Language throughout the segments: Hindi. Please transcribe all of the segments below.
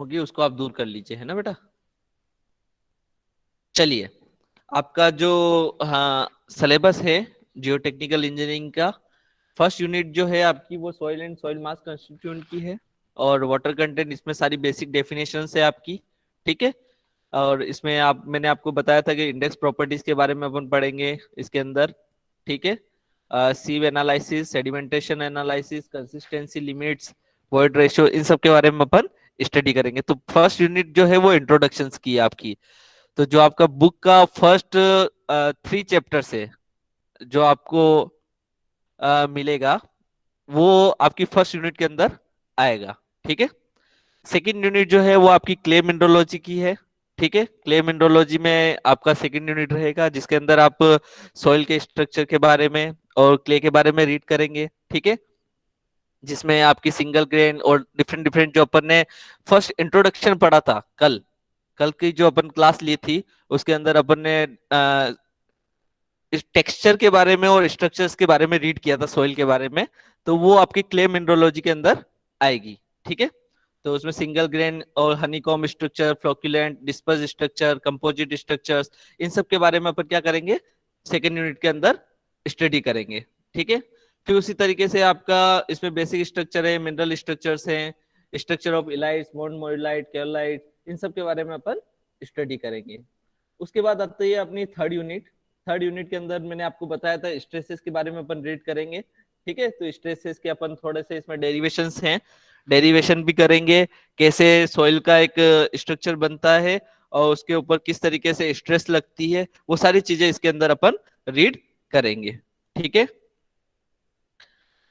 होगी उसको आप दूर कर लीजिए, है ना बेटा। चलिए, आपका जो हाँ सिलेबस है जियो टेक्निकल इंजीनियरिंग का, फर्स्ट यूनिट जो है आपकी वो soil and soil mass constituent की है। और वाटर कंटेंट इसमें सारी बेसिक डेफिनेशन है आपकी। ठीक है। और इसमें आप मैंने आपको बताया था कि इंडेक्स प्रॉपर्टीज के बारे में अपन पढ़ेंगे इसके अंदर। ठीक है। Sieve analysis, sedimentation analysis, consistency limits, void ratio, इन सब के बारे में अपन स्टडी करेंगे। तो फर्स्ट यूनिट जो है वो इंट्रोडक्शंस की है आपकी। तो जो आपका बुक का फर्स्ट 3 चैप्टर्स है जो आपको मिलेगा, वो आपकी फर्स्ट यूनिट के अंदर आएगा। ठीक है। सेकंड यूनिट जो है वो आपकी क्ले मिनरोलॉजी की है। ठीक है। क्ले मिनरोलॉजी में आपका सेकंड यूनिट रहेगा जिसके अंदर आप सॉइल के स्ट्रक्चर के बारे में और क्ले के बारे में रीड करेंगे। ठीक है। जिसमें आपकी सिंगल ग्रेन और डिफरेंट डिफरेंट जो अपन ने फर्स्ट इंट्रोडक्शन पढ़ा था कल, कल की जो अपन क्लास ली थी उसके अंदर अपन ने इस टेक्सचर के बारे में और स्ट्रक्चर्स के बारे में रीड किया था सॉइल के बारे में। तो वो आपकी क्ले मिनरोलॉजी के अंदर आएगी। ठीक है। तो उसमें सिंगल ग्रेन और honeycomb structure, flocculent, disperse structure, composite structures, इन सब के बारे में अपन क्या करेंगे, सेकेंड यूनिट के अंदर स्टडी करेंगे। ठीक है। फिर उसी तरीके से आपका इसमें बेसिक स्ट्रक्चर है, मिनरल स्ट्रक्चर्स हैं, स्ट्रक्चर ऑफ इलाइट्स, मोन मोइलाइट, केओलाइट, इन सब के बारे में अपन स्टडी करेंगे। उसके बाद आती है अपनी थर्ड यूनिट। थर्ड यूनिट के अंदर मैंने आपको बताया था स्ट्रेसेस के बारे में अपन रीड करेंगे। ठीक है। तो स्ट्रेसेस के अपन थोड़े से इसमें डेरिवेशंस हैं, डेरिवेशन भी करेंगे, कैसे सॉइल का एक स्ट्रक्चर बनता है और उसके ऊपर किस तरीके से स्ट्रेस लगती है, वो सारी चीजें इसके अंदर अपन रीड करेंगे। ठीक है।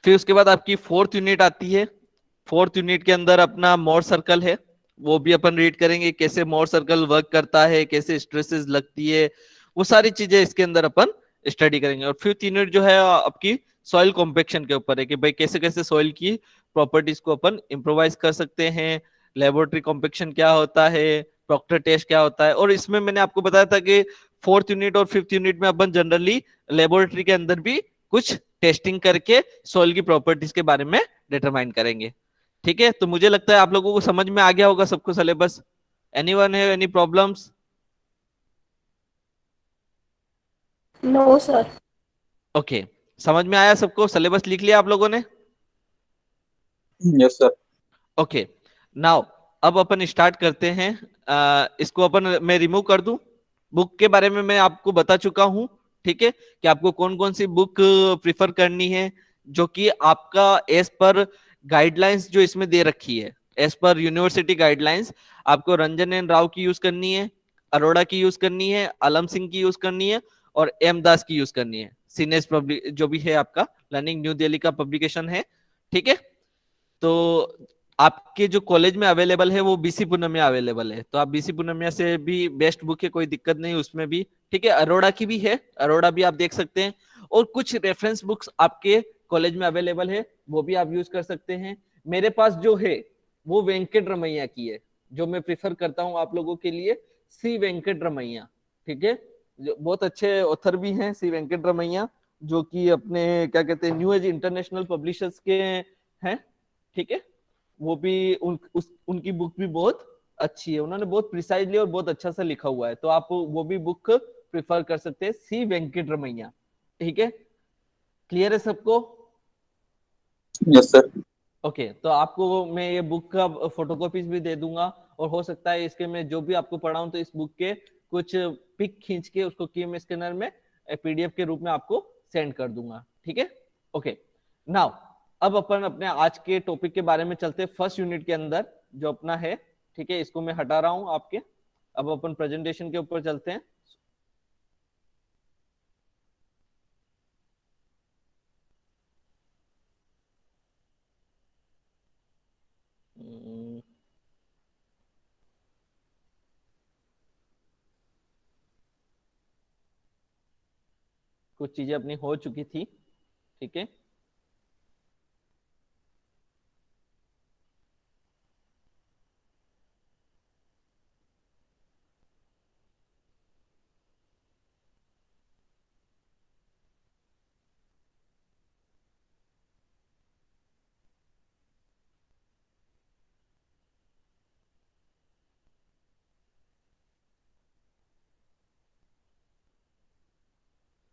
फिर उसके बाद आपकी फोर्थ यूनिट आती है। फोर्थ यूनिट के अंदर अपना मोर सर्कल है, वो भी अपन रीड करेंगे, कैसे मोर सर्कल वर्क करता है, कैसे स्ट्रेसेस लगती है, वो सारी चीजें इसके अंदर अपन स्टडी करेंगे। और फिफ्थ यूनिट जो है आपकी सॉइल कॉम्पेक्शन के ऊपर है कि भाई कैसे कैसे सॉइल की प्रॉपर्टीज को अपन इम्प्रोवाइज कर सकते हैं, लेबोरेटरी कॉम्पेक्शन क्या होता है, प्रॉक्टर टेस्ट क्या होता है। और इसमें मैंने आपको बताया था कि फोर्थ यूनिट और फिफ्थ यूनिट में अपन जनरली लेबोरेटरी के अंदर भी कुछ टेस्टिंग करके सॉइल की प्रॉपर्टीज के बारे में डिटरमाइन करेंगे। ठीक है। तो मुझे लगता है आप लोगों को समझ में आ गया होगा सबको syllabus. Anyone have any problems? No sir. Okay, समझ में आया सबको, सिलेबस लिख लिया आप लोगों ने? Yes sir. ओके, नाउ अब अपन स्टार्ट करते हैं। इसको अपन मैं रिमूव कर दूं। बुक के बारे में मैं आपको बता चुका हूं। ठीक है, कि आपको कौन कौन सी बुक प्रिफर करनी है, जो कि आपका एज पर गाइडलाइंस जो इसमें दे रखी है, एज पर यूनिवर्सिटी गाइडलाइंस, आपको रंजन एंड राव की यूज करनी है, अरोड़ा की यूज करनी है, आलम सिंह की यूज करनी है, और एम दास की यूज करनी है। सीनेस पब्लिक जो भी है आपका लर्निंग न्यू दिल्ली का पब्लिकेशन है। ठीक है। तो आपके जो कॉलेज में अवेलेबल है वो बीसी पूनमिया अवेलेबल है, तो आप बीसी पूनमिया से भी बेस्ट बुक है, कोई दिक्कत नहीं उसमें भी। ठीक है। अरोड़ा की भी है, अरोड़ा भी आप देख सकते हैं। और कुछ रेफरेंस बुक्स आपके कॉलेज में अवेलेबल है, वो भी आप यूज कर सकते हैं। मेरे पास जो है वो वेंकट रमैया की है, जो मैं प्रिफर करता हूं आप लोगों के लिए, सी वेंकट रमैया। ठीक है। जो बहुत अच्छे ऑथर भी हैं सी वेंकट रमैया, जो कि अपने क्या कहते हैं न्यू एज इंटरनेशनल पब्लिशर्स के हैं। ठीक है। वो भी उनकी बुक भी बहुत अच्छी है, उन्होंने बहुत प्रिसाइजली और बहुत अच्छा सा लिखा हुआ है, तो आप वो भी बुक प्रिफर कर सकते हैं, सी वेंकट रमैया। ठीक है। क्लियर है सबको? Yes sir. ओके, तो आपको मैं ये बुक का फोटोकॉपीज भी दे दूंगा, और हो सकता है इसके मैं जो भी आपको पढ़ाऊं तो इस बुक के कुछ पिक खींच के उसको कीम स्कैनर में पीडीएफ के रूप में आपको सेंड कर दूंगा। ठीक है। ओके, नाउ अब अपन अपने आज के टॉपिक के बारे में चलते हैं, फर्स्ट यूनिट के अंदर जो अपना है। ठीक है, इसको मैं हटा रहा हूं आपके। अब अपन प्रेजेंटेशन के ऊपर चलते हैं। हम्म, कुछ चीजें अपनी हो चुकी थी। ठीक है।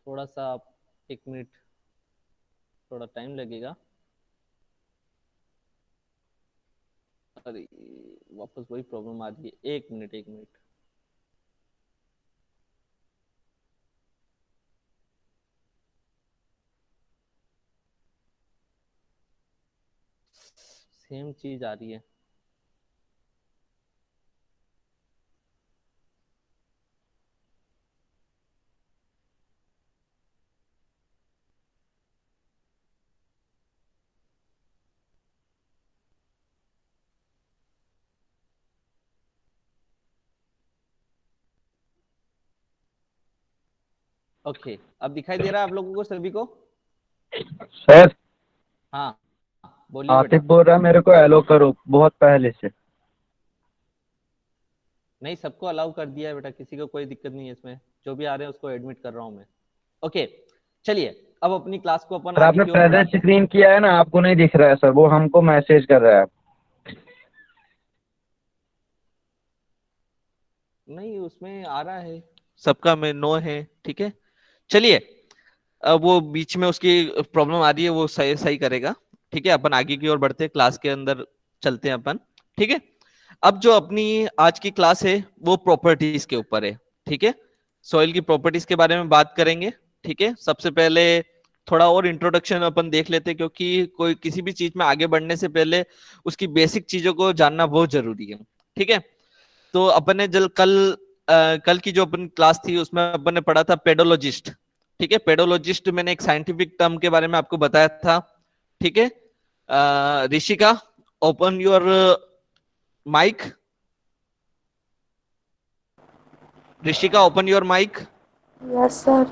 थोड़ा सा 1 मिनट, थोड़ा टाइम लगेगा। अरे वापस वही प्रॉब्लम आ रही है, 1 मिनट 1 मिनट। सेम चीज आ रही है। ओके, अब दिखाई दे रहा है आप लोगों को सभी को? सर हाँ बोलिए आतिफ बेटा। बोल रहा है मेरे को एलो करो बहुत पहले से। नहीं, सबको अलाउ कर दिया है बेटा, किसी को कोई दिक्कत नहीं है इसमें, जो भी आ रहे हैं उसको एडमिट कर रहा हूं मैं। ओके चलिए, अब अपनी क्लास को अपन सर आगे आपने की ओर प्रेजेंट बढ़ाते हैं। स्क्रीन किया है ना, आपको नहीं दिख रहा है सर, वो हमको मैसेज कर रहा है। नहीं, उसमें आ रहा है सबका में नो है, ठीक है। चलिए, अब वो बीच में उसकी प्रॉब्लम आ रही है, वो सही सही करेगा। ठीक है, अपन आगे की ओर बढ़ते हैं, क्लास के अंदर चलते हैं अपन। ठीक है, अब जो अपनी आज की क्लास है वो प्रॉपर्टीज के ऊपर है। ठीक है, सॉइल की प्रॉपर्टीज के बारे में बात करेंगे। ठीक है, सबसे पहले थोड़ा और इंट्रोडक्शन अपन देख लेते हैं, क्योंकि कोई किसी भी चीज में आगे बढ़ने से पहले उसकी बेसिक चीजों को जानना बहुत जरूरी है। ठीक है, तो अपन ने कल की जो अपन क्लास थी उसमें अपन ने पढ़ा था पेडोलॉजिस्ट। ठीक है, पेडोलॉजिस्ट मैंने एक साइंटिफिक टर्म के बारे में आपको बताया था। ठीक है, Rishika, open your mic. Rishika, open your mic. Yes sir.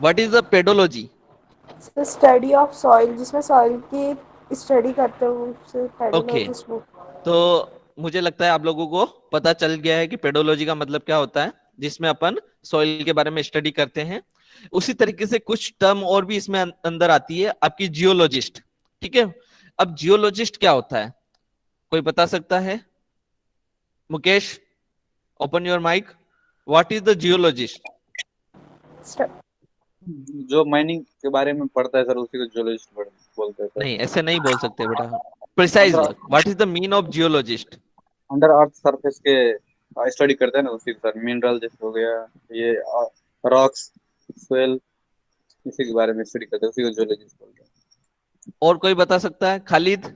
What is the pedology? Study of soil, जिसमें सॉइल की स्टडी करते हो उसे ओके, पेडोलॉजिस्ट बोलते तो मुझे लगता है आप लोगों को पता चल गया है कि पेडोलॉजी का मतलब क्या होता है, जिसमें अपन सॉइल के बारे में स्टडी करते हैं। उसी तरीके से कुछ टर्म और भी इसमें अंदर आती है, आपकी जियोलॉजिस्ट। ठीक है, अब जियोलॉजिस्ट क्या होता है, कोई बता सकता है? Mukesh, open your mic. What is the geologist? हैं। जो माइनिंग के बारे में पढ़ता है सर उसी को जियोलॉजिस्ट बोलते हैं सर। नहीं, ऐसे नहीं बोल सकते बेटा, precise under word, what is the mean of geologist? Under earth surface के स्टडी करते हैं ना उसी को सर, मिनरल जैसे हो गया, ये रॉक्स, सोयल, इसी के बारे में स्टडी करते हैं, उसी को जियोलॉजिस्ट बोलते हैं। और कोई बता सकता है? खालिद?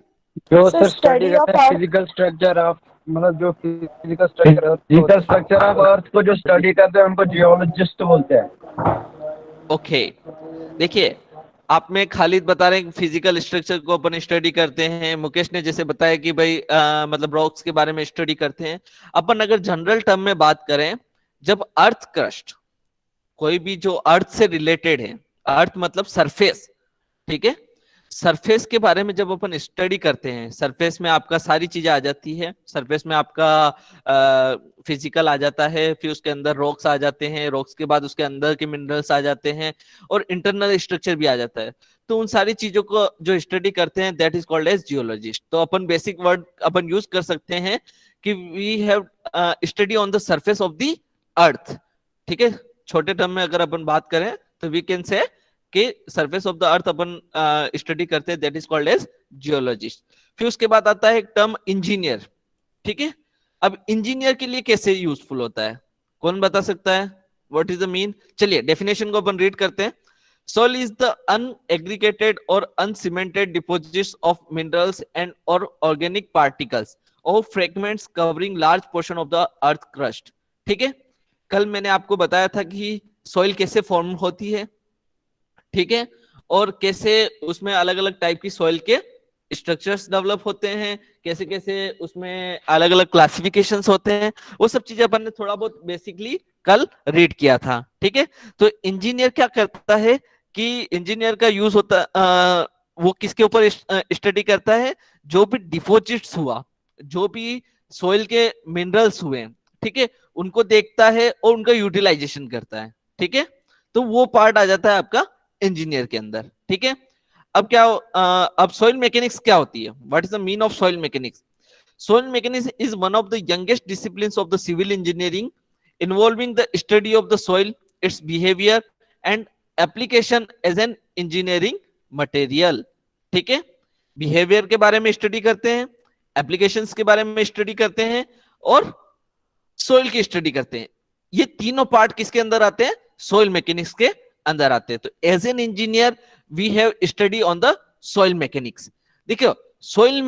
जो सर सर स्टडी स्टडी करते ऑफ हैं अर्थ। फिजिकल स्ट्रक्चर ऑफ, मतलब जो फिजिकल स्ट्रक्चर ऑफ अर्थ को जो स्टडी करते हैं उनको जियोलॉजिस्ट बोलते हैं। ओके, देखिए, आप में खालिद बता रहे हैं फिजिकल स्ट्रक्चर को अपन स्टडी करते हैं, मुकेश ने जैसे बताया कि भाई मतलब रॉक्स के बारे में स्टडी करते हैं। अपन अगर जनरल टर्म में बात करें, जब अर्थ क्रस्ट, कोई भी जो अर्थ से रिलेटेड है, अर्थ मतलब सरफेस, ठीक है, सरफेस के बारे में जब अपन स्टडी करते हैं, सरफेस में आपका सारी चीजें आ जाती है। सरफेस में आपका फिजिकल आ जाता है, फिर उसके अंदर रॉक्स आ जाते हैं, रॉक्स के बाद उसके अंदर के मिनरल्स आ जाते हैं, और इंटरनल स्ट्रक्चर भी आ जाता है। तो उन सारी चीजों को जो स्टडी करते हैं, that is called as geologist. तो अपन बेसिक वर्ड अपन यूज कर सकते हैं कि we have study on the surface of the earth. ठीक है, छोटे टर्म में अगर अपन बात करें तो वी कैन से कि सरफेस ऑफ द अर्थ अपन स्टडी करते हैं, that is called as geologist. फिर उसके बाद आता है एक टर्म इंजीनियर। ठीक है, अब इंजीनियर के लिए कैसे यूजफुल होता है, कौन बता सकता है? What is the mean? चलिए डेफिनेशन को अपन रीड करते हैं। सोइल इज द अनएग्रीगेटेड और uncemented deposits of minerals and और ऑर्गेनिक पार्टिकल्स और fragments covering large portion of the earth crust. ठीक है, कल मैंने आपको बताया था कि सॉइल कैसे फॉर्म होती है, ठीक है, और कैसे उसमें अलग अलग टाइप की सॉइल के स्ट्रक्चर्स डेवलप होते हैं, कैसे कैसे उसमें अलग अलग क्लासिफिकेशंस होते हैं। वो सब चीजें अपन ने थोड़ा बहुत बेसिकली कल रीड किया था। ठीक है, तो इंजीनियर क्या करता है कि इंजीनियर का यूज होता वो किसके ऊपर स्टडी करता है, जो भी डिपॉजिट्स हुआ, जो भी सॉइल के मिनरल्स हुए, ठीक है, उनको देखता है और उनका यूटिलाइजेशन करता है। ठीक है, तो वो पार्ट आ जाता है आपका इंजीनियर के अंदर। ठीक है, अब क्या अब सॉइल मैकेनिक्स क्या होती है? What is the mean of soil mechanics? Soil mechanics is one of the youngest disciplines of the civil engineering, involving the study of the soil, its behaviour and application as an engineering material. ठीक है, बिहेवियर के बारे में स्टडी करते हैं, एप्लीकेशंस के बारे में स्टडी करते हैं और सोइल की स्टडी करते हैं। ये तीनों पार्ट किसके अंदर आते हैं? सोइल मैकेनिक्स के अंदर आते हैं। तो as an engineer we have study on the soil mechanics. देखियो, soil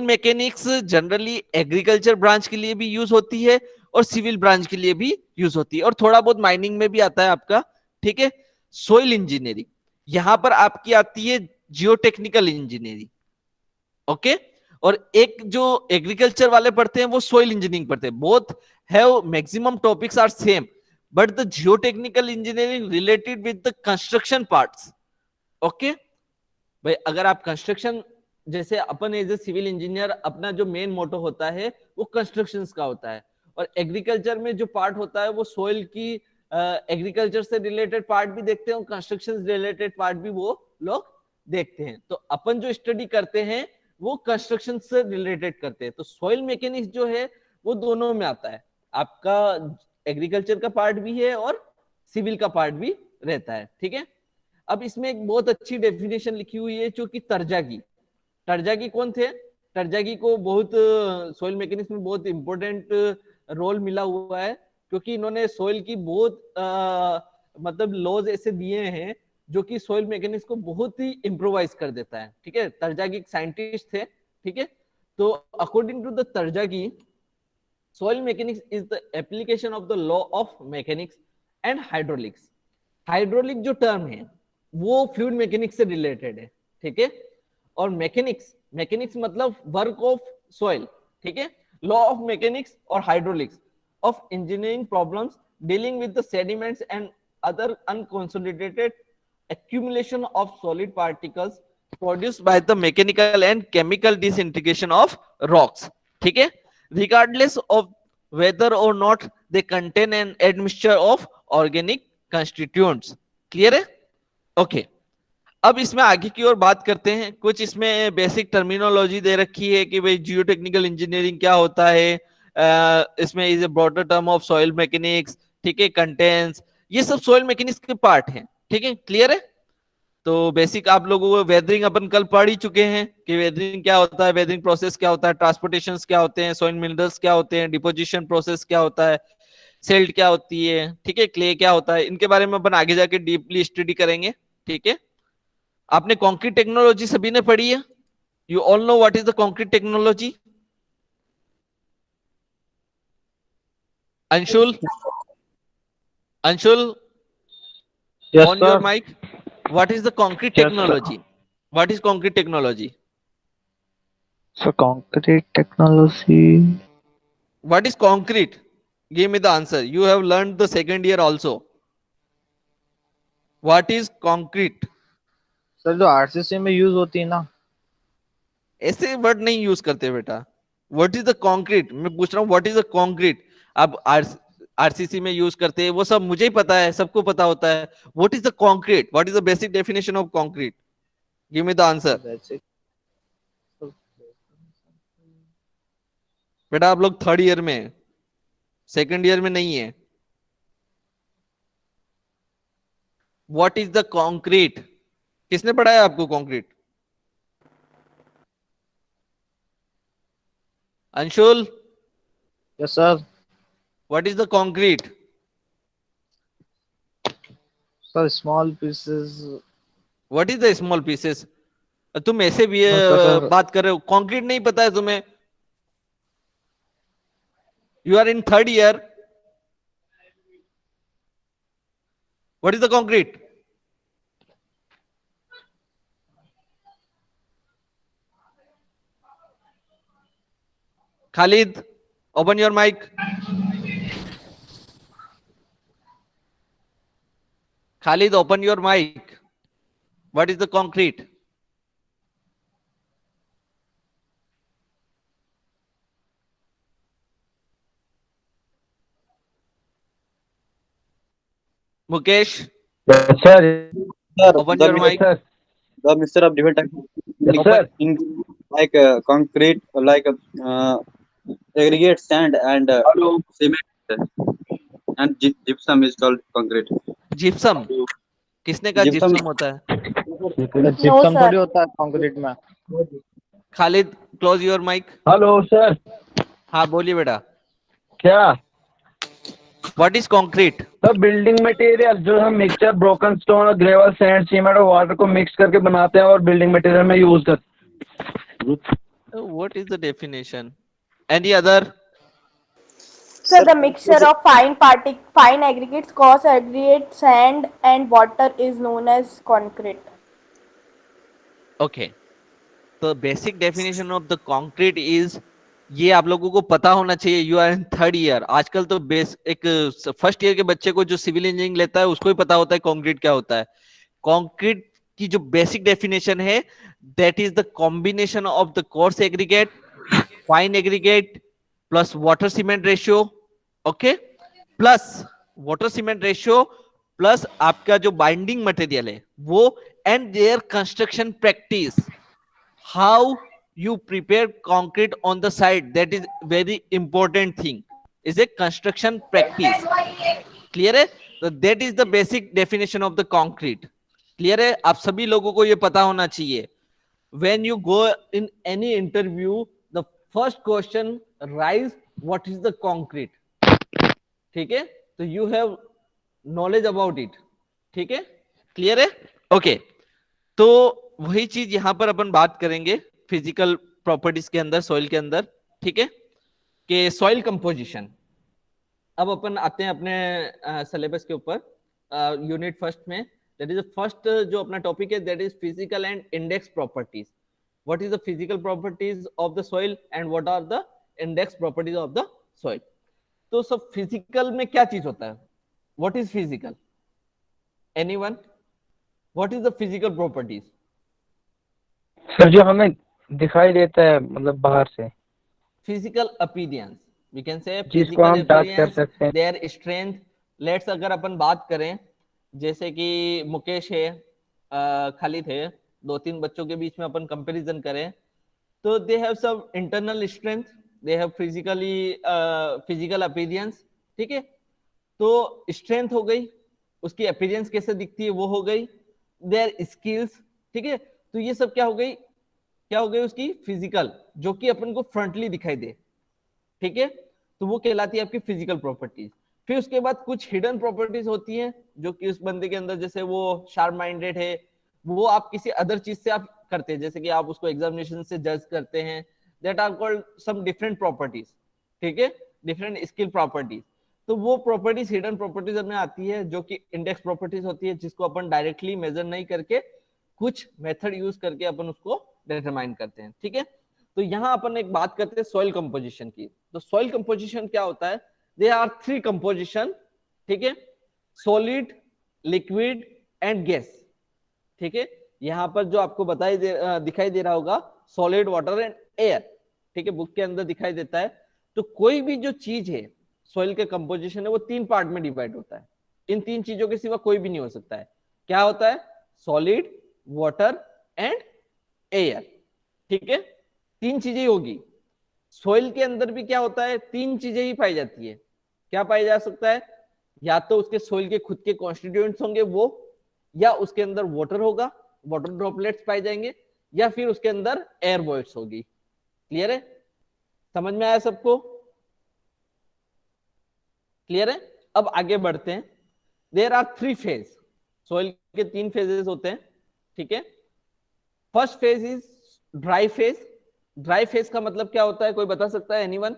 mechanics generally agriculture branch के लिए भी यूज होती है और सिविल ब्रांच के लिए भी यूज होती है और थोड़ा बहुत माइनिंग में भी आता है आपका। ठीक है, सोइल इंजीनियरिंग यहां पर आपकी आती है जियोटेक्निकल इंजीनियरिंग। ओके, और एक जो एग्रीकल्चर वाले पढ़ते हैं वो सोइल इंजीनियरिंग पढ़ते हैं। Both have maximum topics are same, but the geotechnical engineering related with the construction parts. Okay भाई, अगर आप कंस्ट्रक्शन, जैसे अपन एज ए सिविल इंजीनियर अपना जो मेन मोटो होता है वो कंस्ट्रक्शन का होता है, और एग्रीकल्चर में जो पार्ट होता है वो सोइल की एग्रीकल्चर से रिलेटेड पार्ट भी देखते हैं और कंस्ट्रक्शन रिलेटेड पार्ट भी वो लोग देखते हैं। तो अपन जो स्टडी करते हैं वो कंस्ट्रक्शन से रिलेटेड करते हैं। तो सॉइल मैकेनिक्स जो है वो दोनों में आता है, आपका एग्रीकल्चर का पार्ट भी है और सिविल का पार्ट भी रहता है। ठीक है, अब इसमें एक बहुत अच्छी डेफिनेशन लिखी हुई है जो कि टर्जागी कौन थे? टर्जागी को बहुत सॉइल मैकेनिक्स में बहुत इंपॉर्टेंट रोल मिला हुआ है, क्योंकि इन्होंने सॉइल की बहुत मतलब लॉज ऐसे दिए हैं जो कि सॉइल मैकेनिक्स को बहुत ही इम्प्रोवाइज कर देता है। ठीक है, टर्जागी एक साइंटिस्ट थे। ठीक है, तो according to the Terzaghi, soil mechanics is the application of the law of mechanics and hydraulics. Hydraulic जो टर्म है वो फ्लूइड मैकेनिक्स से रिलेटेड है। ठीक है, और मैकेनिक्स मतलब वर्क ऑफ सॉइल। ठीक है, लॉ ऑफ मैकेनिक्स और hydraulics of engineering problems dealing with the sediments and other unconsolidated accumulation of solid particles produced by the mechanical and chemical disintegration of rocks. ठीक है, regardless of whether or not they contain an admixture of organic constituents. Clear है? ओके, अब इसमें आगे की ओर बात करते हैं। कुछ इसमें बेसिक टर्मिनोलॉजी दे रखी है कि भाई जियोटेक्निकल इंजीनियरिंग क्या होता है। इसमें is a broader term of soil mechanics. ठीक है, कंटेंस, ये सब सॉइल मैकेनिक्स के पार्ट हैं। ठीक है, क्लियर है? तो बेसिक आप लोगों को वेदरिंग अपन कल पढ़ ही चुके हैं कि वेदरिंग क्या होता है, वेदरिंग प्रोसेस क्या होता है, ट्रांसपोर्टेशन क्या होते हैं, सॉइल मिनरल्स क्या होते हैं, डिपोजिशन प्रोसेस क्या होता है, सेल्ट क्या होती है, ठीक है, क्ले क्या होता है। इनके बारे में अपन आगे जाके डीपली स्टडी करेंगे। ठीक है, आपने कंक्रीट टेक्नोलॉजी सभी ने पढ़ी है। You all know what is the concrete technology? Anshul, Yes, on your sir. mic. What is the concrete Yes, sir. technology? What is concrete technology? So concrete technology. What is concrete? Give me the answer. You have learned the second year also. What is concrete? Sir जो आरसीसी में यूज होती है ना, ऐसे वर्ड नहीं यूज करते बेटा। What is the concrete? मैं पूछ रहा हूँ what is the concrete? अब आरसीसी में यूज करते हैं वो सब मुझे ही पता है, सबको पता होता है। What is the concrete? What is the basic definition of concrete? Give me the answer. basic. बेटा आप लोग थर्ड ईयर में, सेकंड ईयर में नहीं है। What is the concrete? किसने पढ़ाया आपको concrete? Anshul, Yes, sir. What is the concrete? Sir, small pieces. What is the small pieces? तुम ऐसे भी No, sir. बात कर रहे हो, कॉन्क्रीट नहीं पता है तुम्हें? You are in third year. What is the concrete? Khalid, open your mic. Khalid, open your mic. What is the concrete? Mukesh, Yes, sir. Sir, open the your mic. Sir. the mixture of different types of Yes, sir. in like concrete, like aggregate sand and Hello. cement, and gypsum is called concrete. Gypsum. किसने कहा जिप्सम जिप्सम होता है? नो जिप्सम थोड़ी सर। होता है कंक्रीट में। Khalid, close your mic. Hello sir. हाँ बोलिए बेटा। क्या what is concrete? Sir? Building material जो हम मिक्सचर ब्रोकन स्टोन और ग्रेवल सैंड सीमेंट और वाटर को मिक्स करके बनाते हैं और बिल्डिंग मटेरियल में यूज करते हैं। What is the definition? Any other? Sir, the mixture of fine aggregates, coarse aggregate, sand and water is known as concrete. Okay, तो basic definition of the concrete is, ये आप लोगों को पता होना चाहिए। You are in third year. आजकल तो बेस एक फर्स्ट ईयर के बच्चे को जो सिविल इंजीनियरिंग लेता है उसको ही पता होता है कंक्रीट क्या होता है। कंक्रीट की जो बेसिक डेफिनेशन है, that is the combination of the coarse aggregate, fine aggregate plus water cement ratio. Okay, plus water cement ratio plus आपका जो बाइंडिंग मटेरियल है वो, and there construction practice, how you prepare concrete on the site, that is very important thing, is a construction practice. Clear है? तो that is the basic definition of the concrete. Clear है? आप सभी लोगों को ये पता होना चाहिए। when you go in any interview, the first question rise, what is the concrete? ठीक है, तो you have knowledge about it. ठीक है, क्लियर है? ओके, तो वही चीज यहां पर अपन बात करेंगे फिजिकल प्रॉपर्टीज के अंदर, सॉइल के अंदर। ठीक है, कि सॉइल कंपोजिशन। अब अपन आते हैं अपने सिलेबस के ऊपर, यूनिट फर्स्ट में। दैट इज फर्स्ट जो अपना टॉपिक है, that is physical and index properties. What is the physical properties of the soil and what are the index properties of the soil. तो सब फिजिकल में क्या चीज होता है? What is physical? Anyone? What is the physical properties? Sir जो हमें दिखाई देता है मतलब बाहर से, फिजिकल अपीयरेंस, वी कैन से जिसको फिजिकल हम टच कर अपीयरेंस, सकते हैं। Their strength. लेट्स अगर अपन बात करें, जैसे कि मुकेश है, खालिद है, दो तीन बच्चों के बीच में अपन कंपैरिजन करें, तो they have some internal strength, they have physically physical appearance. ठीक है, तो स्ट्रेंथ हो गई, उसकी अपीयरेंस कैसे दिखती है वो हो गई, देयर स्किल्स। ठीक है, तो ये सब क्या हो गई, क्या हो गई उसकी फिजिकल, जो कि अपन को फ्रंटली दिखाई दे। ठीक है, तो वो कहलाती है आपकी फिजिकल प्रॉपर्टीज। फिर उसके बाद कुछ हिडन प्रॉपर्टीज होती हैं जो कि उस बंदे के अंदर, जैसे वो शार्प माइंडेड है, वो आप किसी अदर चीज से आप करते हैं, जैसे कि आप उसको एग्जामिनेशन से जज करते हैं, that are called some different properties. ठीक है, डिफरेंट स्किल प्रॉपर्टीज। तो वो प्रॉपर्टीज हिडन प्रॉपर्टीज में आती है, जो कि इंडेक्स प्रॉपर्टीज होती है, जिसको अपन डायरेक्टली मेजर नहीं करके कुछ मेथड यूज करके अपन उसको डिटरमाइन करते हैं। ठीक है, तो यहां अपन एक बात करते हैं सॉइल कंपोजिशन की। तो सॉइल कंपोजिशन क्या होता है? They are three composition. ठीक है, सॉलिड, लिक्विड एंड गैस। ठीक है, यहां पर जो आपको दिखाई दे रहा होगा, सॉलिड, वाटर एंड एयर। ठीक है, बुक के अंदर दिखाई देता है। तो कोई भी जो चीज है, सॉइल के कंपोजिशन है, वो तीन पार्ट में डिवाइड होता है। इन तीन चीजों के सिवा कोई भी नहीं हो सकता है। क्या होता है? Solid, water and air. ठीक है, तीन चीजें ही होगी। सोइल के अंदर भी क्या होता है? तीन चीजें ही पाई जाती है। क्या पाई जा सकता है? या तो उसके सोइल के खुद के कॉन्स्टिट्यूएंट्स होंगे वो, या उसके अंदर वाटर होगा, वाटर ड्रॉपलेट्स पाए जाएंगे, या फिर उसके अंदर एयर वॉइड्स होगी। क्लियर है? समझ में आया सबको? क्लियर है? अब आगे बढ़ते हैं। There are three phase. Soil के तीन फेजेस होते हैं। ठीक है, first phase is dry phase. Dry phase का मतलब क्या होता है? कोई बता सकता है? एनीवन?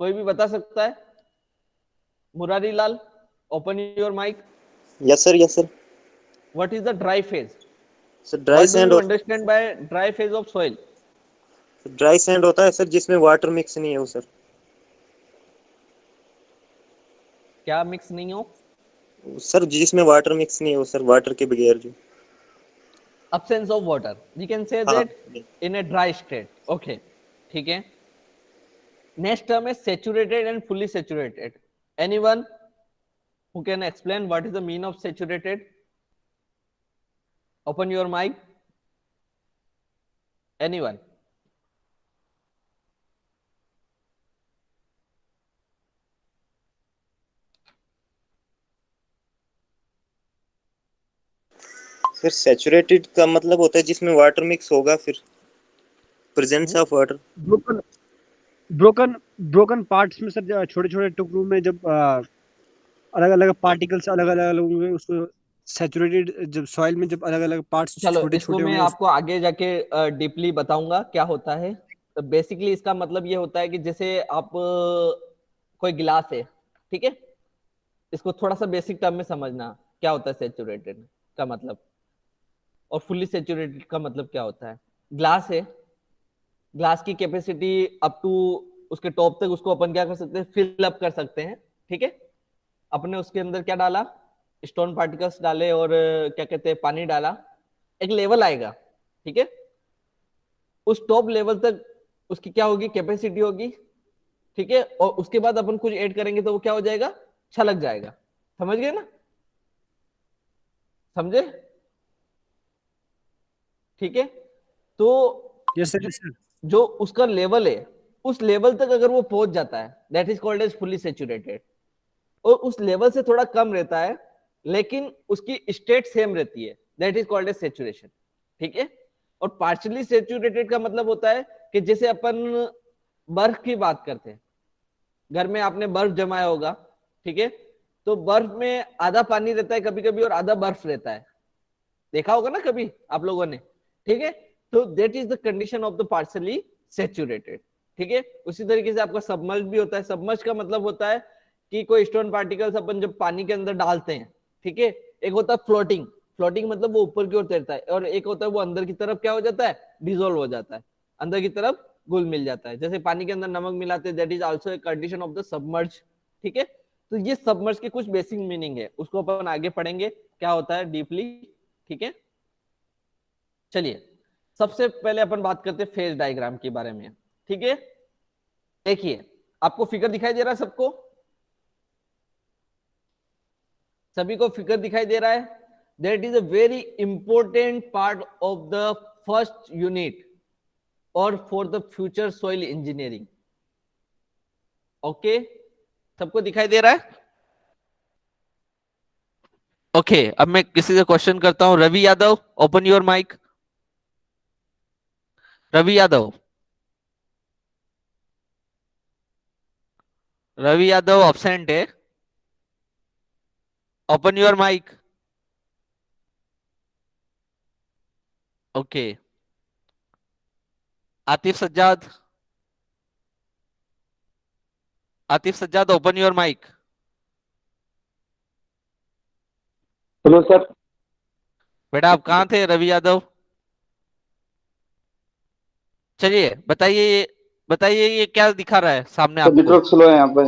कोई भी बता सकता है? Murari Lal, open your mic. Yes sir, yes sir. What is the dry phase? Sir dry what do sand you और understand by dry phase of soil? Dry sand होता है सर जिसमें वाटर मिक्स नहीं है वो सर। क्या मिक्स नहीं हो? सर जिसमें वाटर मिक्स नहीं है वो सर, वाटर के बगैर जो। absence of water, we can say हाँ। that in a dry state. okay, ठीक है। नेक्स्ट टर्म है saturated and fully saturated. anyone who can explain what is the mean of saturated? open your mic. anyone? फिर सैचुरेटेड का मतलब होता है जिसमें वाटर मिक्स होगा, फिर presence of water. Broken broken broken parts में सर छोटे छोटे टुकड़ों में जब अलग अलग पार्टिकल्स अलग अलग होंगे, उसको सैचुरेटेड जब सॉइल में जब अलग अलग पार्ट्स चलो छोटे इसको छोटे मैं होंगे आपको आगे जाके डीपली बताऊंगा क्या होता है। तो बेसिकली इसका मतलब ये होता है कि जैसे आप कोई गिलास है, ठीक है, इसको थोड़ा सा बेसिक टर्म में समझना क्या होता है सैचुरेटेड का मतलब, और फुल्ली सैचुरेटेड का मतलब क्या होता है। ग्लास है, ग्लास की कैपेसिटी अप टू उसके टॉप तक उसको अपन क्या कर सकते हैं, फिल अप कर सकते हैं, ठीक है। अपने उसके अंदर क्या डाला, स्टोन पार्टिकल्स डाले और क्या कहते हैं पानी डाला, एक लेवल आएगा, ठीक है। उस टॉप लेवल तक उसकी क्या होगी, कैपेसिटी होगी, ठीक है। और उसके बाद अपन कुछ ऐड करेंगे तो वो क्या हो जाएगा, छलक जाएगा। समझ गए ना, समझे, ठीक है। तो यस सर, सर। जो उसका लेवल है, उस लेवल तक अगर वो पहुंच जाता है, that is called as fully saturated. और उस लेवल से थोड़ा कम रहता है लेकिन उसकी स्टेट सेम रहती है, that is called as saturation, ठीक है। और पार्शियली सैचुरेटेड का मतलब होता है कि जैसे अपन बर्फ की बात करते हैं, घर में आपने बर्फ जमाया होगा, ठीक है, तो बर्फ में आधा पानी रहता है कभी कभी और आधा बर्फ रहता है, देखा होगा ना कभी आप लोगों ने, ठीक है। तो that is the condition of the partially saturated, ठीक है। उसी तरीके से आपका सबमर्ज भी होता है। सबमर्ज का मतलब होता है कि कोई स्टोन पार्टिकल्स अपन जब पानी के अंदर डालते हैं, ठीक है, एक होता है फ्लोटिंग, फ्लोटिंग मतलब वो ऊपर की ओर तैरता है, और एक होता है वो अंदर की तरफ क्या हो जाता है, डिसॉल्व हो जाता है, अंदर की तरफ घुल मिल जाता है, जैसे पानी के अंदर नमक मिलाते हैं, that is also a condition of the submerge, ठीक है। तो ये सबमर्ज के कुछ बेसिक मीनिंग है, उसको अपन आगे पढ़ेंगे क्या होता है डीपली, ठीक है। चलिए सबसे पहले अपन बात करते हैं फेज डायग्राम के बारे में, ठीक है। देखिए आपको फिगर दिखाई दे रहा है सबको, सभी को फिगर दिखाई दे रहा है। That is a very important part of the first unit और for the future soil engineering. Okay, सबको दिखाई दे रहा है। ओके, अब मैं किसी से क्वेश्चन करता हूं। Ravi Yadav, open your mic. Ravi Yadav, Ravi Yadav absent है, open your mic. Okay, Atif Sajjad, Atif Sajjad open your mic. Hello sir. बेटा आप कहाँ थे रवि यादव? चलिए बताइए, बताइए ये क्या दिखा रहा है सामने सर आपको? नेटवर्क स्लो है यहाँ पे।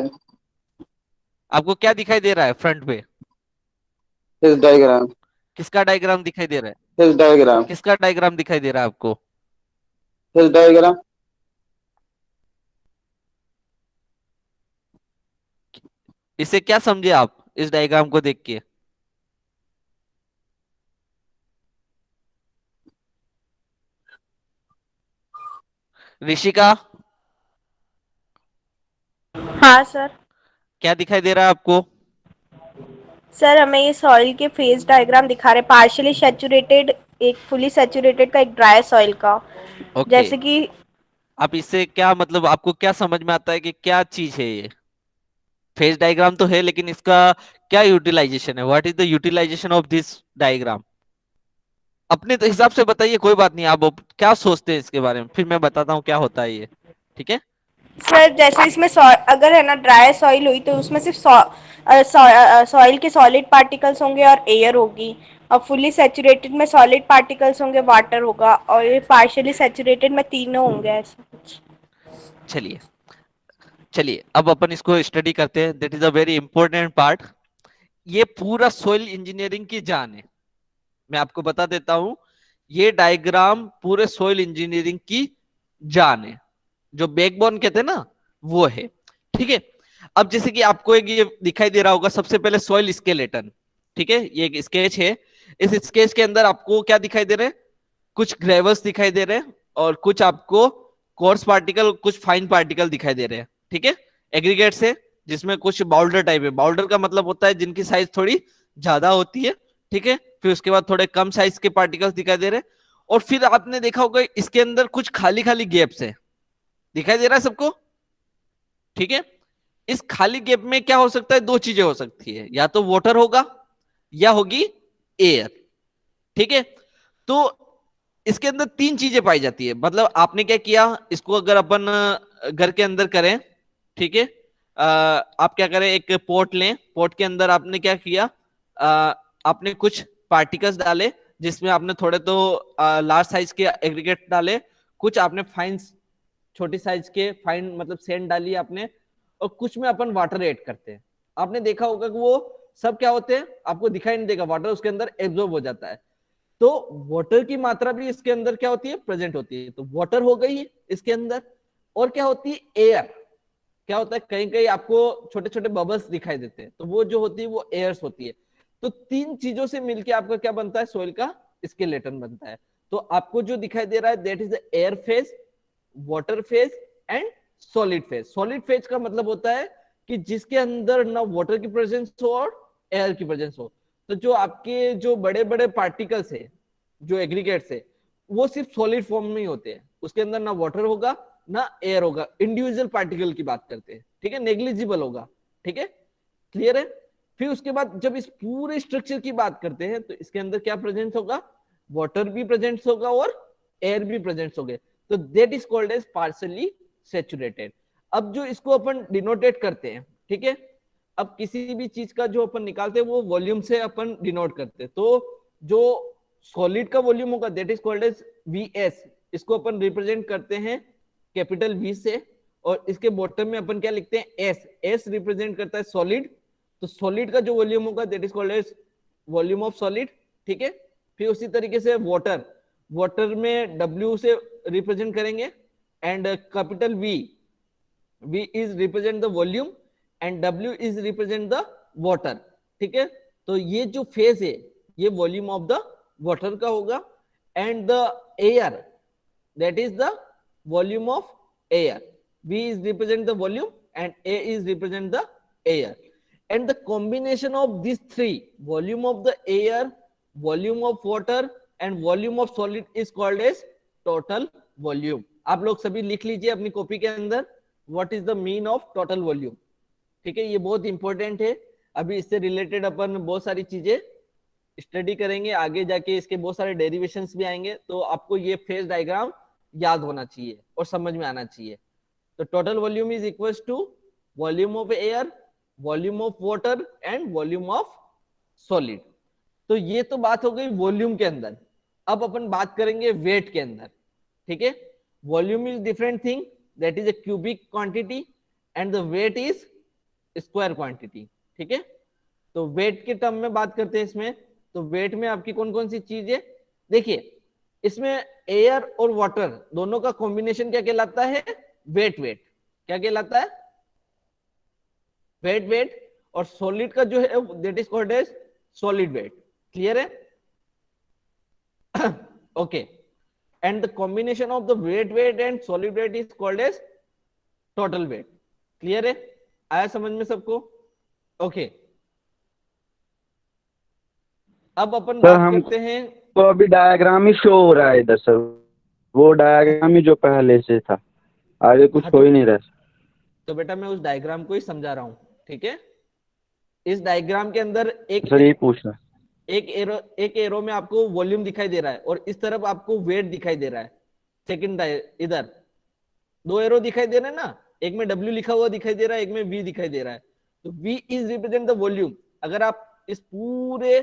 आपको क्या दिखाई दे रहा है फ्रंट पे? इस डायग्राम। किसका डायग्राम दिखाई दे रहा है? इस डायग्राम। किसका डायग्राम दिखाई दे रहा है आपको? इस डायग्राम। इसे क्या समझे आप इस डायग्राम को देख के? ऋषिका, हाँ सर। क्या दिखाई दे रहा है आपको? सर हमें ये सॉइल के फेज डायग्राम दिखा रहे, पार्शियली सैचुरेटेड एक, फुली सैचुरेटेड का, एक ड्राई सॉइल का। ओके, जैसे कि आप इससे क्या मतलब आपको क्या समझ में आता है कि क्या चीज है ये? फेज डायग्राम तो है लेकिन इसका क्या यूटिलाइजेशन है? What is the utilization of this diagram? अपने तो हिसाब से बताइए, कोई बात नहीं। आप क्या सोचते हैं इसके बारे में, फिर मैं बताता हूँ क्या होता है ये, ठीक है। सर जैसे इसमें अगर है ना ड्राई सॉइल हुई तो उसमें सिर्फ सॉइल के सॉलिड पार्टिकल्स होंगे और एयर होगी, और फुली सैचुरेटेड में सॉलिड पार्टिकल्स होंगे, वाटर होगा, और ये पार्शियली सैचुरेटेड में तीनों होंगे, ऐसा कुछ। चलिए चलिए अब अपन इसको स्टडी करते हैं। That is a very important part. ये पूरा सॉइल इंजीनियरिंग की जान है, मैं आपको बता देता हूं। ये डायग्राम पूरे सॉइल इंजीनियरिंग की जान है, जो बैकबोन कहते हैं ना वो है, ठीक है। अब जैसे कि आपको एक ये दिखाई दे रहा होगा, सबसे पहले सॉइल स्केलेटन, ठीक है, ये एक स्केच है। इस स्केच के अंदर आपको क्या दिखाई दे रहे हैं? कुछ ग्रेवल्स दिखाई दे रहे हैं और कुछ आपको कोर्स पार्टिकल, कुछ फाइन पार्टिकल दिखाई दे रहे हैं, ठीक है। एग्रीगेट्स है जिसमें कुछ बाउल्डर टाइप है। बाउल्डर का मतलब होता है जिनकी साइज थोड़ी ज्यादा होती है, ठीक है। फिर उसके बाद थोड़े कम साइज के पार्टिकल्स दिखाई दे रहे हैं, और फिर आपने देखा होगा इसके अंदर कुछ खाली खाली गैप्स है, दिखाई दे रहा है सबको, ठीक है। इस खाली गैप में क्या हो सकता है, दो चीजें हो सकती है, या तो वाटर होगा या होगी एयर, ठीक है। तो इसके अंदर तीन चीजें पाई जाती है। मतलब आपने क्या किया, इसको अगर अपन घर के अंदर करें, ठीक है, आप क्या करें, एक पोर्ट लें, पोर्ट के अंदर आपने क्या किया, आपने कुछ पार्टिकल्स डाले, जिसमें आपने थोड़े तो लार्ज साइज के एग्रीगेट डाले, कुछ आपने फाइन छोटी साइज के फाइन मतलब सैंड डाली आपने, और कुछ में अपन वाटर ऐड करते हैं। आपने देखा होगा कि वो सब क्या होते हैं, आपको दिखाई नहीं देगा, वाटर उसके अंदर एब्जॉर्ब हो जाता है। तो वाटर की मात्रा भी इसके अंदर क्या होती है, प्रेजेंट होती है। तो वाटर हो गई इसके अंदर, और क्या होती है, एयर। क्या होता है, कहीं कहीं आपको छोटे छोटे बबल्स दिखाई देते हैं, तो वो जो होती है वो एयर्स होती है। तो तीन चीजों से मिलके आपका क्या बनता है, सोइल का स्केलेटन बनता है। तो आपको जो दिखाई दे रहा है that is the air phase, water phase and solid phase. Solid phase का मतलब होता है कि जिसके अंदर ना वाटर की प्रेजेंस हो और एयर की प्रेजेंस हो। तो जो आपके जो बड़े बड़े पार्टिकल्स है, जो एग्रीगेट्स है, वो सिर्फ सॉलिड फॉर्म में ही होते हैं, उसके अंदर ना वाटर होगा ना एयर होगा। इंडिविजुअल पार्टिकल की बात करते हैं, ठीक है, नेग्लिजिबल होगा, ठीक है, क्लियर है। फिर उसके बाद जब इस पूरे स्ट्रक्चर की बात करते हैं, तो इसके अंदर क्या प्रेजेंस होगा, वाटर भी प्रेजेंस होगा और एयर भी प्रेजेंस होंगे। तो that is called as partially saturated. अब जो इसको अपन डिनोटेट करते हैं, ठीक है, अब किसी भी चीज का जो अपन निकालते हैं वो वॉल्यूम से अपन डिनोट करते हैं। तो जो सॉलिड का वॉल्यूम होगा that is called as VS, इसको अपन रिप्रेजेंट करते हैं कैपिटल वी से, और इसके बॉटम में अपन क्या लिखते हैं, एस। एस रिप्रेजेंट करता है सॉलिड। तो सॉलिड का जो वॉल्यूम होगा that is called as volume of solid, ठीक है। फिर उसी तरीके से वाटर, वाटर में डब्ल्यू से रिप्रेजेंट करेंगे, and capital V, V is represent the volume and W is represent the water, ठीक है। तो ये जो फेज है ये वॉल्यूम ऑफ द वाटर का होगा, and the air that is the volume of air. V is represent the volume and A is represent the air, and the combination of these three, volume of the air, volume of water and volume of solid is called as total volume। आप लोग सभी लिख लीजिए अपनी कॉपी के अंदर, what is the mean of total volume, ठीक है। ये बहुत इंपॉर्टेंट है, अभी इससे रिलेटेड अपन बहुत सारी चीजें स्टडी करेंगे, आगे जाके इसके बहुत सारे डेरिवेशंस भी आएंगे। तो आपको ये फेज डायग्राम याद होना चाहिए और समझ में आना चाहिए। तो total volume is equal to volume of air, volume of water and volume of solid. तो ये तो बात हो गई वॉल्यूम के अंदर। अब अपन बात करेंगे वेट के अंदर, ठीक है। Volume is different thing, that is a cubic quantity and the weight is square quantity, ठीक है। तो वेट के टर्म में बात करते हैं इसमें, तो वेट में आपकी कौन कौन सी चीजें, देखिए इसमें एयर और वाटर दोनों का कॉम्बिनेशन क्या कहलाता है, वेट। वेट क्या कहलाता है, वेट वेट। और सॉलिड का जो है that is called as solid weight, clear है, okay. And the combination of the weight and solid weight is called as total weight, clear है, आया समझ में सबको, ओके। अब अपन बात करते हैं, तो अभी डायग्राम ही शो हो रहा है इधर सर, वो डायग्राम ही जो पहले से था, आगे कुछ हो ही नहीं रहा। तो बेटा मैं उस डायग्राम को ही समझा रहा हूँ, ठीक है। इस डायग्राम के अंदर एक सर ये पूछना, एक एरो में आपको वॉल्यूम दिखाई दे रहा है और इस तरफ आपको वेट दिखाई दे रहा है। सेकंड इधर दो एरो दिखाई दे रहे हैं ना, एक में W लिखा हुआ दिखाई दे रहा है, एक में V दिखाई दे रहा है। तो V is represent the volume. अगर आप इस पूरे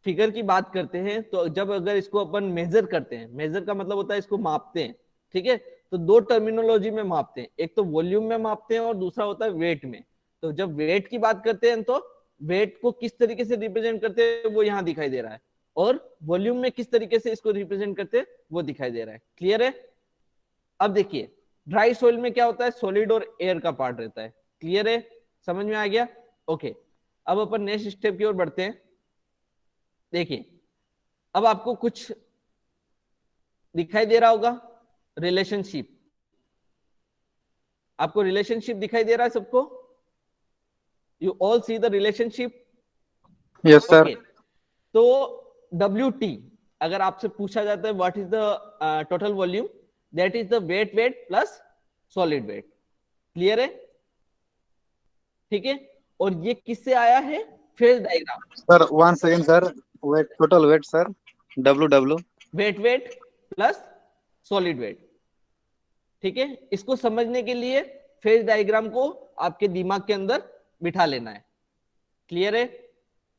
फिगर की बात करते हैं, तो जब अगर इसको अपन मेजर करते हैं, मेजर का मतलब होता है इसको मापते हैं, ठीक है। तो दो टर्मिनोलॉजी में मापते हैं, एक तो वॉल्यूम में मापते हैं और दूसरा होता है वेट में। तो जब वेट की बात करते हैं तो वेट को किस तरीके से रिप्रेजेंट करते हैं वो यहाँ दिखाई दे रहा है, और वॉल्यूम में किस तरीके से इसको रिप्रेजेंट करते हैं वो दिखाई दे रहा है, क्लियर है। अब देखिए ड्राई सोइल में क्या होता है, सॉलिड और एयर का पार्ट रहता है, क्लियर है, समझ में आ गया, ओके। अब अपन नेक्स्ट स्टेप की ओर बढ़ते हैं। देखिए अब आपको कुछ दिखाई दे रहा होगा, रिलेशनशिप, आपको रिलेशनशिप दिखाई दे रहा है सबको, you all see the relationship, yes sir. Okay, तो WT अगर आपसे पूछा जाता है what is the total volume, that is the weight plus solid weight. Clear है? ठीक है, और ये किससे आया है? Phase diagram. Sir 1 second sir, weight, total weight sir, W. Weight plus solid weight. ठीक है, इसको समझने के लिए फेज डायग्राम को आपके दिमाग के अंदर बिठा लेना है। क्लियर है?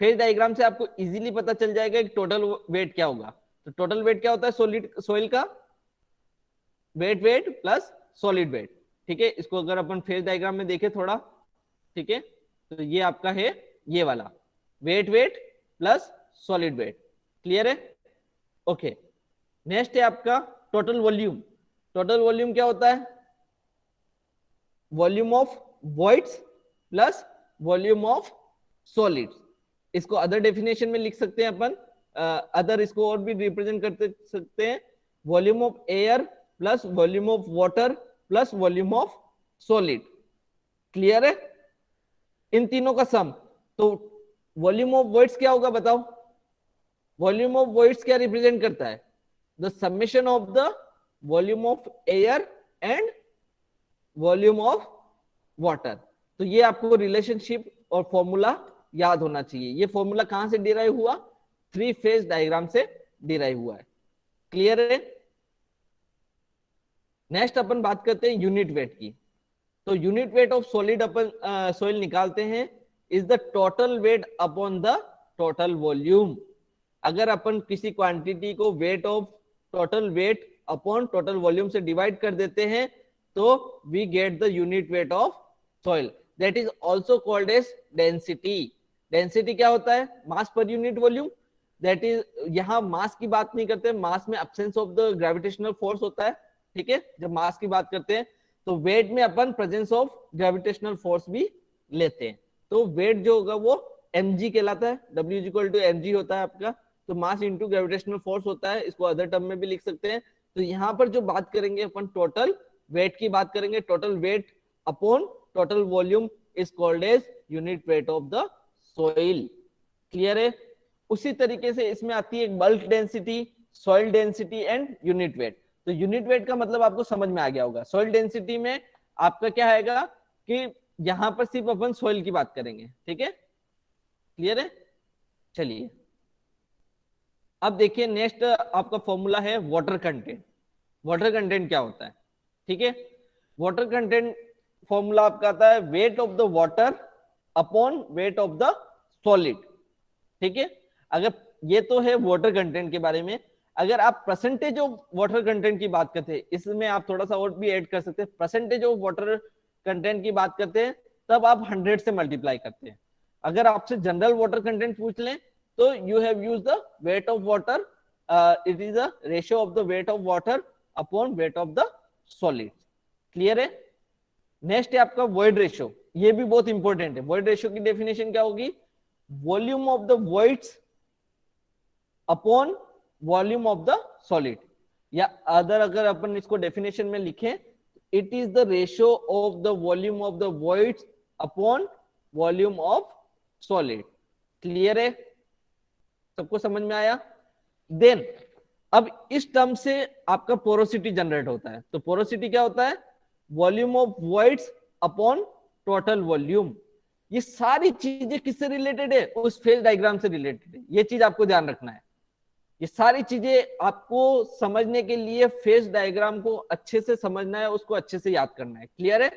फेज डायग्राम से आपको इजीली पता चल जाएगा कि टोटल वेट क्या होगा। तो टोटल वेट क्या होता है सोइल का? Weight plus solid weight. ठीक है, इसको अगर अपन फेज डायग्राम में देखें थोड़ा, ठीक है, तो ये आपका है ये वाला weight plus solid weight. Clear है? ओके, नेक्स्ट है आपका टोटल वॉल्यूम। टोटल वॉल्यूम क्या होता है? Volume of voids plus volume of solids. इसको अदर डेफिनेशन में लिख सकते हैं अपन, अदर इसको और भी रिप्रेजेंट करते सकते हैं, volume of air plus volume of water plus volume of solid. Clear है? इन तीनों का सम। तो वॉल्यूम ऑफ वॉइड्स क्या होगा बताओ? वॉल्यूम ऑफ वॉइड्स क्या रिप्रेजेंट करता है? The summation of the volume of air and volume of water. तो ये आपको रिलेशनशिप और फॉर्मूला याद होना चाहिए। ये फॉर्मूला कहां से डिराइव हुआ? 3 फेज डायग्राम से डिराइव हुआ है। क्लियर है? नेक्स्ट अपन बात करते हैं यूनिट वेट की। तो यूनिट वेट ऑफ सॉलिड अपन सॉइल निकालते हैं, is the total weight upon the total volume. अगर अपन किसी क्वांटिटी को weight of total weight upon total volume से डिवाइड कर देते हैं तो we get the unit weight of soil, that is also called as density. Density क्या होता है? मास per unit volume. That is, यहां मास की बात नहीं करते, मास में absence of the gravitational force होता है। ठीक है, जब मास की बात करते हैं तो वेट में अपन प्रेजेंस ऑफ ग्रेविटेशनल फोर्स भी लेते हैं। तो वेट जो होगा वो mg कहलाता है, W is equal to mg होता है आपका। तो मास इंटू ग्रेविटेशनल फोर्स होता है, इसको अदर टर्म में भी लिख सकते हैं। तो यहाँ पर जो बात करेंगे अपन टोटल वेट की बात करेंगे, total weight upon total volume is called as unit weight of the soil. Clear है? उसी तरीके से इसमें आती है bulk density, soil density and unit weight. तो यूनिट वेट का मतलब आपको समझ में आ गया होगा। सॉइल डेंसिटी में आपका क्या आएगा कि यहां पर सिर्फ अपन सॉइल की बात करेंगे। ठीक है, क्लियर है? चलिए अब देखिए नेक्स्ट आपका फॉर्मूला है वाटर कंटेंट। वाटर कंटेंट क्या होता है? ठीक है, वाटर कंटेंट फॉर्मूला आपका आता है wait of the water upon weight of the solid. ठीक है, अगर ये तो है वाटर कंटेंट के बारे में। अगर आप परसेंटेज ऑफ वाटर कंटेंट की बात करते हैं, इसमें आप थोड़ा सा और भी ऐड कर सकते हैं, परसेंटेज ऑफ वाटर कंटेंट की बात करते हैं तब आप 100 से मल्टीप्लाई करते हैं। अगर आपसे जनरल वाटर कंटेंट पूछ लें तो you have use the weight of water, it is the ratio of the weight of water upon weight of the solid. Clear है? नेक्स्ट है आपका वॉइड रेशियो, ये भी बहुत इंपॉर्टेंट है। वॉइड रेशियो की डेफिनेशन क्या होगी? Volume of the voids upon volume of the solid, या अदर अगर अपन इसको डेफिनेशन में लिखें, it is the ratio of the volume of the voids upon volume of solid. Clear है? सबको समझ में आया? देन अब इस टर्म से आपका पोरोसिटी जनरेट होता है। तो पोरोसिटी क्या होता है? Volume of voids upon total volume. ये सारी चीजें किससे रिलेटेड है? उस फेज डायग्राम से रिलेटेड है। ये चीज आपको ध्यान रखना है। ये सारी चीजें आपको समझने के लिए फेज डायग्राम को अच्छे से समझना है, उसको अच्छे से याद करना है। क्लियर है?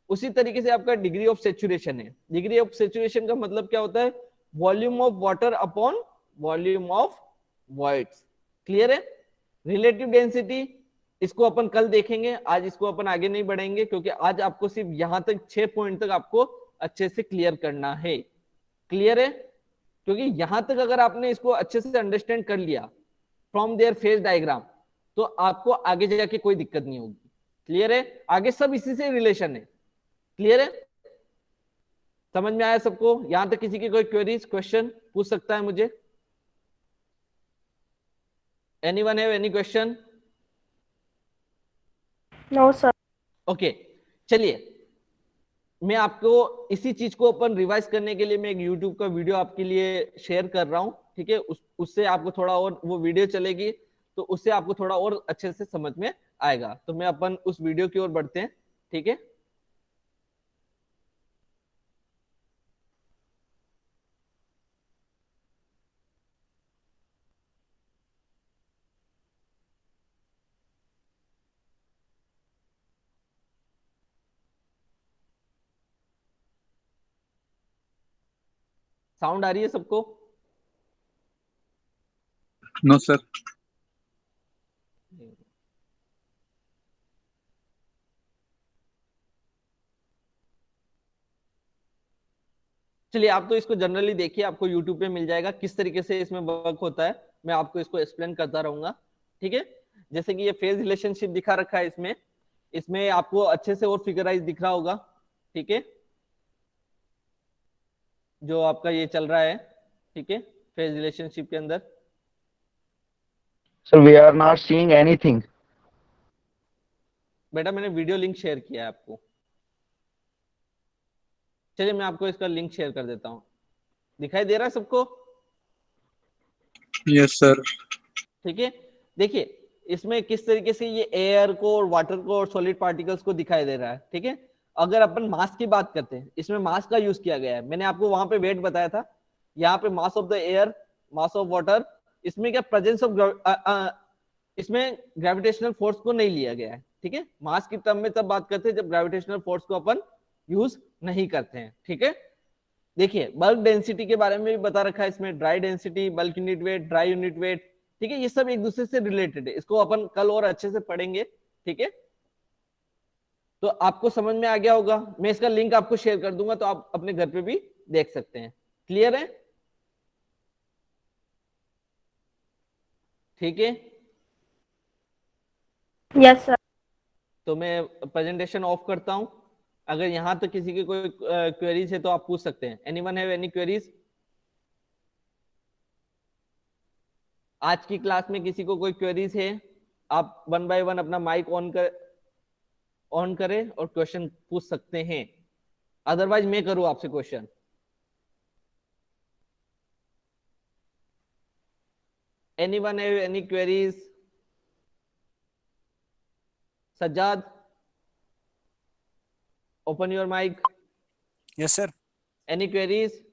उसी तरीके से आपका डिग्री ऑफ सेचुरेशन है। डिग्री ऑफ सेचुरेशन का मतलब क्या होता है? Volume of water upon volume of voids. Clear है? रिलेटिव डेंसिटी इसको अपन कल देखेंगे, आज इसको अपन आगे नहीं बढ़ेंगे क्योंकि आज आपको सिर्फ यहां तक 6 पॉइंट तक आपको अच्छे से क्लियर करना है। क्लियर है? क्योंकि यहां तक अगर आपने इसको अच्छे से अंडरस्टैंड कर लिया फ्रॉम देयर फेज डायग्राम तो आपको आगे जाके कोई दिक्कत नहीं होगी। क्लियर है? आगे सब इसी से रिलेशन है। क्लियर है? समझ में आया सबको? यहां तक किसी की कोई क्वेरीज क्वेश्चन पूछ सकता है मुझे? Anyone have any question? No sir. Okay, चलिए मैं आपको इसी चीज को अपन रिवाइज करने के लिए मैं एक यूट्यूब का वीडियो आपके लिए शेयर कर रहा हूँ, ठीक है। उससे आपको थोड़ा और वो वीडियो चलेगी तो उससे आपको थोड़ा और अच्छे से समझ में आएगा। तो मैं अपन उस वीडियो की ओर बढ़ते हैं, ठीक है। साउंड आ रही है सबको? No sir. चलिए, आप तो इसको जनरली देखिए, आपको यूट्यूब पे मिल जाएगा किस तरीके से इसमें वर्क होता है। मैं आपको इसको एक्सप्लेन करता रहूंगा, ठीक है। जैसे कि ये फेज रिलेशनशिप दिखा रखा है इसमें, इसमें आपको अच्छे से और फिगराइज दिख रहा होगा, ठीक है, जो आपका ये चल रहा है, ठीक है, फेज रिलेशनशिप के अंदर। Sir, we are not seeing anything. बेटा मैंने वीडियो लिंक शेयर किया है आपको, चलिए मैं आपको इसका लिंक शेयर कर देता हूँ। दिखाई दे रहा है सबको? Yes sir. ठीक है, देखिए इसमें किस तरीके से ये एयर को और वाटर को और सॉलिड पार्टिकल्स को दिखाई दे रहा है, ठीक है। अगर अपन मास की बात करते हैं, इसमें मास का यूज किया गया है। मैंने आपको वहां पे वेट बताया था, यहाँ पे mass of the air, mass of water. इसमें क्या प्रेजेंस ऑफ इसमें ग्रेविटेशनल फोर्स को नहीं लिया गया है, ठीक है। मास की टर्म में तब बात करते हैं जब ग्रेविटेशनल फोर्स को अपन यूज नहीं करते हैं, ठीक है। देखिए बल्क डेंसिटी के बारे में भी बता रखा है इसमें, dry density, bulk unit weight, dry unit weight, ठीक है। ये सब एक दूसरे से रिलेटेड है, इसको अपन कल और अच्छे से पढ़ेंगे, ठीक है। तो आपको समझ में आ गया होगा। मैं इसका लिंक आपको शेयर कर दूंगा तो आप अपने घर पे भी देख सकते हैं। क्लियर है? ठीक है, यस सर। तो मैं प्रेजेंटेशन ऑफ करता हूं। अगर यहां तो किसी की कोई क्वेरीज है तो आप पूछ सकते हैं। Anyone have any queries? आज की क्लास में किसी को कोई क्वेरीज है? आप वन बाय वन अपना माइक ऑन करें और क्वेश्चन पूछ सकते हैं, अदरवाइज मैं करूं आपसे question. Anyone have any queries? Sajjad, open your mic. Yes sir. Any queries?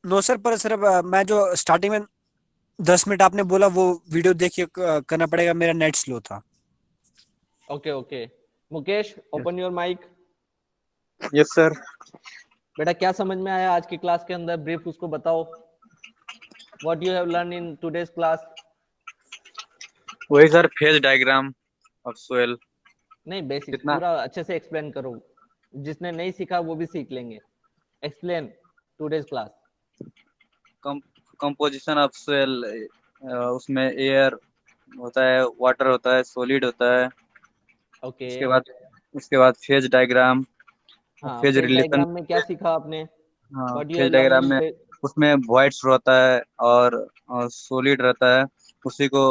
No sir, पर सर मैं जो स्टार्टिंग में 10 मिनट आपने बोला वो वीडियो देखिए करना पड़ेगा, मेरा नेट स्लो था। Okay okay, Mukesh open your mic. Yes sir. बेटा क्या समझ में आया आज की क्लास के अंदर? ब्रीफ उसको बताओ, what you have learn in today's class. वही sir, phase diagram of soil. नहीं, बेसिक कितना? पूरा अच्छे से एक्सप्लेन करो, जिसने नहीं सीखा वो भी सीख लेंगे। Explain today's class. Composition of soil, उसमें एयर होता है, वाटर होता है, सॉलिड होता है। ओके, उसके बाद फेज डायग्राम, हाँ फेज फेज रिलेशन। डायग्राम में क्या सीखा आपने? हाँ, what you have phase learn diagram in? में उसमें वॉइड्स रहता है और सॉलिड रहता है। उसी को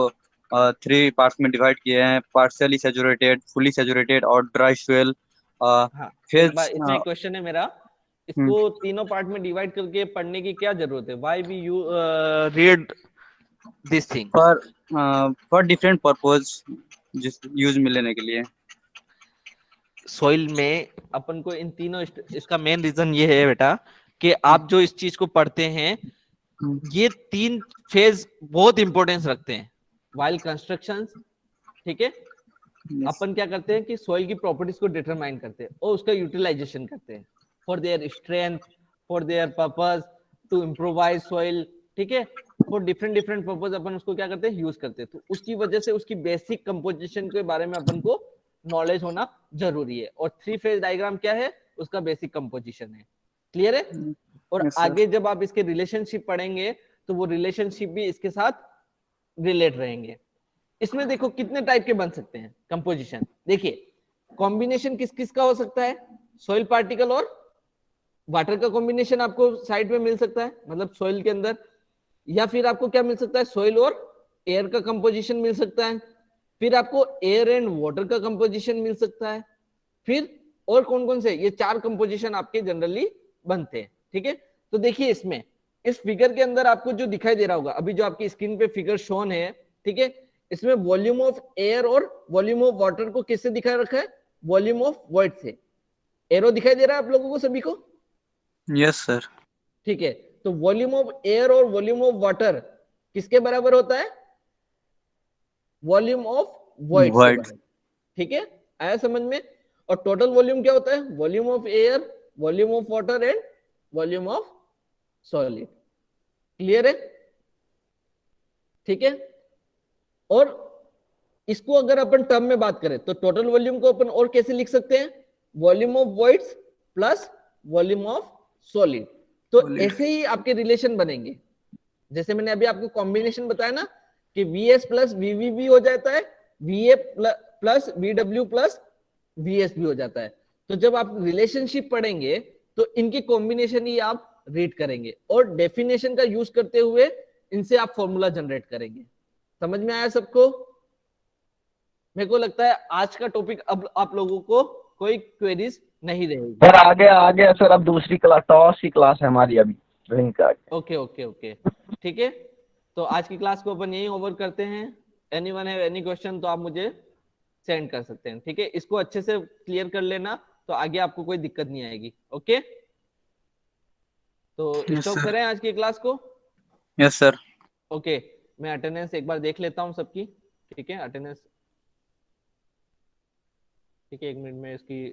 3 पार्ट्स में डिवाइड किए हैं, पार्शियली सैचुरेटेड, फुली सैचुरेटेड और ड्राई सोयल। हाँ, एक बार फेज इसमें एक क्वेश्चन है मेरा, इसको तीनों पार्ट में डिवाइड करके पढ़ने की क्या जरूरत है? Why we you read this thing? For different purpose, जिस यूज में लेने के लिए। सॉइल में अपन को इन तीनों इसका मेन रीजन ये है बेटा कि आप जो इस चीज को पढ़ते हैं, ये 3 फेज बहुत इंपॉर्टेंस रखते हैं वाइल कंस्ट्रक्शन, ठीक है। अपन क्या करते हैं कि सॉइल की प्रॉपर्टीज को डिटरमाइन करते हैं और उसका यूटिलाइजेशन करते हैं for their strength, for their purpose, to improvise soil, ठीक है। फॉर डिफरेंट डिफरेंट पर्पस अपन उसको क्या करते हैं, यूज करते हैं। तो उसकी वजह से उसकी बेसिक कंपोजिशन के बारे में अपन को नॉलेज होना जरूरी है। और 3 फेज डायग्राम क्या है? उसका बेसिक कंपोजिशन है। क्लियर है? और Yes, sir. आगे जब आप इसके रिलेशनशिप पढ़ेंगे तो वो रिलेशनशिप भी इसके साथ रिलेट रहेंगे। इसमें देखो कितने टाइप के बन सकते हैं कंपोजिशन। देखिए कॉम्बिनेशन किस किस का हो सकता है? सॉइल पार्टिकल और वाटर का कॉम्बिनेशन आपको साइड में मिल सकता है, मतलब सॉइल के अंदर। या फिर आपको क्या मिल सकता है? सॉइल और एयर का कंपोजिशन मिल सकता है। फिर आपको एयर एंड वाटर का कंपोजिशन मिल सकता है। फिर और कौन कौन से, ये 4 कंपोजिशन आपके जनरली बनते हैं, ठीक है। तो देखिए इसमें, इस फिगर के अंदर आपको जो दिखाई दे रहा होगा, अभी जो आपकी स्क्रीन पे फिगर शोन है, ठीक है, इसमें वॉल्यूम ऑफ एयर और वॉल्यूम ऑफ वाटर को किससे दिखा रखा है, वॉल्यूम ऑफ वॉइड से। एरो दिखाई दे रहा है आप लोगों को सभी को? Yes sir. ठीक है, तो वॉल्यूम ऑफ एयर और वॉल्यूम ऑफ वाटर किसके बराबर होता है, वॉल्यूम ऑफ वॉइड से वर्ड। बराबर, ठीक है, आया समझ में। और टोटल वॉल्यूम क्या होता है, volume of air, volume of water and volume of solid. Clear है? ठीक है। और इसको अगर अपन टर्म में बात करें तो टोटल वॉल्यूम को अपन और कैसे लिख सकते हैं, volume of voids plus volume of solid. तो ऐसे ही आपके रिलेशन बनेंगे, जैसे मैंने अभी आपको कॉम्बिनेशन बताया ना कि वीएस प्लस वीवी भी हो जाता है, VA plus VW plus VS भी हो जाता है। तो जब आप रिलेशनशिप पढ़ेंगे तो इनकी कॉम्बिनेशन ही आप रीड करेंगे और डेफिनेशन का यूज करते हुए इनसे आप फॉर्मूला जनरेट करेंगे। समझ में आया सबको? मेरे को लगता है आज का टॉपिक अब आप लोगों को कोई क्वेरीज नहीं रहेगी। सर आ गया सर, अब दूसरी क्लास, टॉस की क्लास है हमारी अभी लिंक आ गया। ओके ओके ओके, ठीक है। तो आज की क्लास को अपन यही ओवर करते हैं। एनीवन हैव एनी क्वेश्चन तो आप मुझे सेंड कर सकते हैं, ठीक है। इसको अच्छे से क्लियर कर लेना तो आगे आपको कोई दिक्कत नहीं आएगी। ओके, तो स्टॉप करें आज की क्लास को। Yes sir. ओके, मैं अटेंडेंस एक बार देख लेता हूँ सबकी, ठीक है। अटेंडेंस, ठीक है, 1 मिनट में इसकी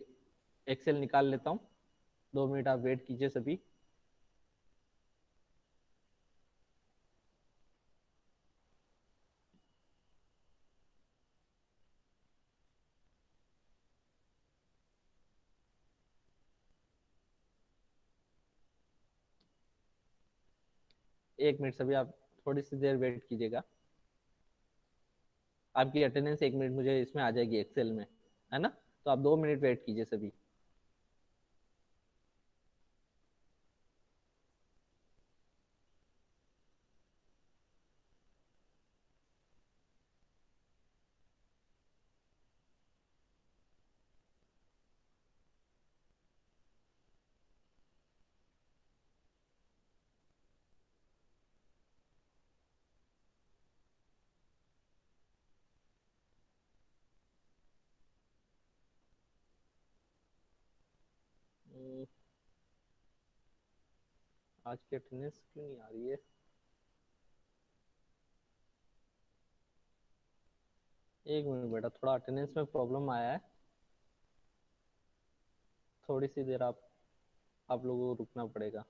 एक्सेल निकाल लेता हूँ, 2 मिनट आप वेट कीजिए सभी। एक मिनट सभी, आप थोड़ी सी देर वेट कीजिएगा। आपकी अटेंडेंस 1 मिनट मुझे इसमें आ जाएगी एक्सेल में, है ना। तो आप 2 मिनट वेट कीजिए सभी। आज की अटेंडेंस क्यों नहीं आ रही है? एक मिनट बेटा, थोड़ा अटेंडेंस में प्रॉब्लम आया है, थोड़ी सी देर आप लोगों को रुकना पड़ेगा।